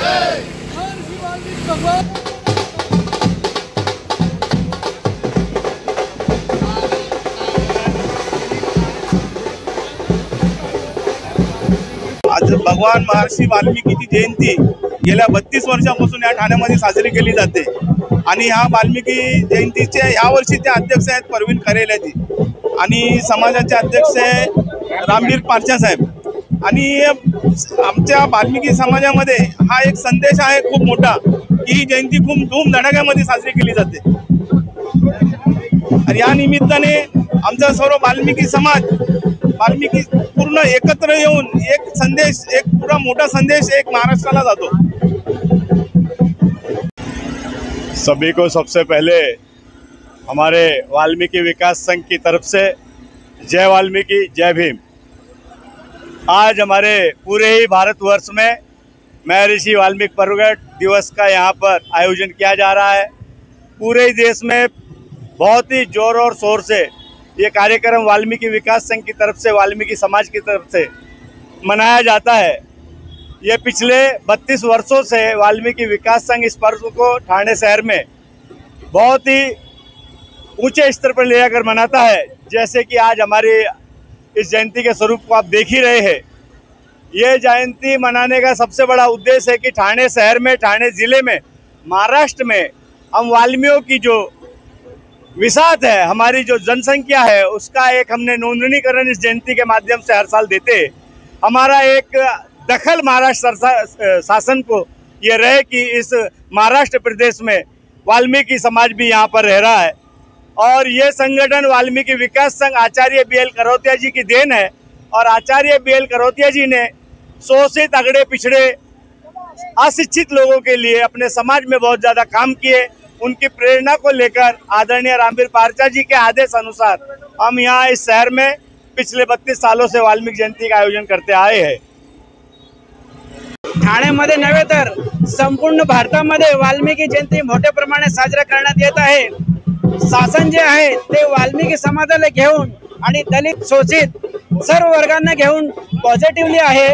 आज भगवान महर्षी वाल्मिकीची जयंती गेल्या 32 वर्षापासून या ठाण्यामध्ये साजरी केली जाते आणि ह्या वाल्मिकी जयंतीचे या वर्षीचे अध्यक्ष आहेत परवीन खरेलाजी आणि समाजाचे अध्यक्ष रामवीर पारचा साहेब। आणि आमच्या वाल्मिकी समाजामध्ये हा एक संदेश आहे खूप मोठा की ही जयंती खूप धूमधडाक्यामध्ये साजरी केली जाते आणि या निमित्ताने आमचा सर्व वाल्मिकी समाज वाल्मिकी पूर्ण एकत्र येऊन एक संदेश एक पूरा मोठा संदेश एक महाराष्ट्राला जातो। सभी को सबसे पहले हमारे वाल्मीकि विकास संघ की तरफ से जय वाल्मीकि जय भीम। आज हमारे पूरे ही भारतवर्ष में महर्षि वाल्मीकि प्रगट दिवस का यहाँ पर आयोजन किया जा रहा है। पूरे ही देश में बहुत ही जोर और शोर से ये कार्यक्रम वाल्मीकि विकास संघ की तरफ से वाल्मीकि समाज की तरफ से मनाया जाता है। ये पिछले 32 वर्षों से वाल्मीकि विकास संघ इस पर्व को ठाणे शहर में बहुत ही ऊंचे स्तर पर ले जाकर मनाता है। जैसे कि आज हमारी इस जयंती के स्वरूप को आप देख ही रहे हैं। ये जयंती मनाने का सबसे बड़ा उद्देश्य है कि ठाणे शहर में ठाणे जिले में महाराष्ट्र में हम वाल्मियों की जो विसात है हमारी जो जनसंख्या है उसका एक हमने नोंदणीकरण इस जयंती के माध्यम से हर साल देते हैं। हमारा एक दखल महाराष्ट्र शासन को ये रहे कि इस महाराष्ट्र प्रदेश में वाल्मीकि समाज भी यहाँ पर रह रहा है और ये संगठन वाल्मीकि विकास संघ आचार्य BL करोतिया जी की देन है। और आचार्य BL करोतिया जी ने शोषित अगड़े पिछड़े अशिक्षित लोगों के लिए अपने समाज में बहुत ज़्यादा काम किए। उनकी प्रेरणा को लेकर आदरणीय रामवीर पारचा जी के आदेश अनुसार हम यहाँ इस शहर में पिछले 32 सालों से वाल्मीकि जयंती का आयोजन करते आए हैं। ठाण्यामध्ये नव्हे तर संपूर्ण भारतामध्ये वाल्मिकी जयंती मोठ्या प्रमाणात साजरा करण्यात येत आहे। शासन जे आहे ते वाल्मिकी समाजाला घेऊन आणि दलित शोषित सर्व वर्गांना घेऊन पॉझिटिव्हली आहे।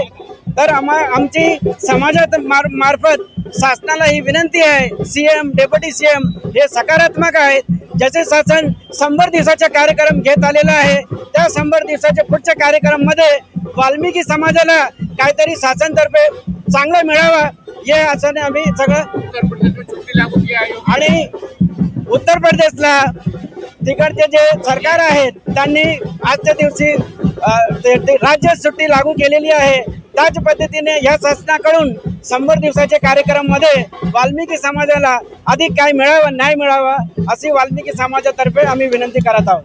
तर आमची समाजात मार्फत शासनाला ही विनंती आहे, CM डेप्युटी CM हे सकारात्मक आहेत। जसे शासन 100 दिवसाचा कार्यक्रम घेत आलेला आहे त्या 100 दिवसाच्या पुढच्या कार्यक्रम मध्ये वाल्मिकी समाजाला काहीतरी शासनातर्फे चांगलं मिळावा हे आशाने आम्ही सगळं आणि उत्तर प्रदेशला तिकडचे जे सरकार आहेत त्यांनी आजच्या दिवशी राज्य सुट्टी लागू केलेली आहे। त्याच पद्धतीने या शासनाकडून 100 दिवसाच्या कार्यक्रम मध्ये वाल्मिकी समाजाला अधिक काय मिळावा नाही मिळावा अशी वाल्मिकी समाजातर्फे आम्ही विनंती करत आहोत।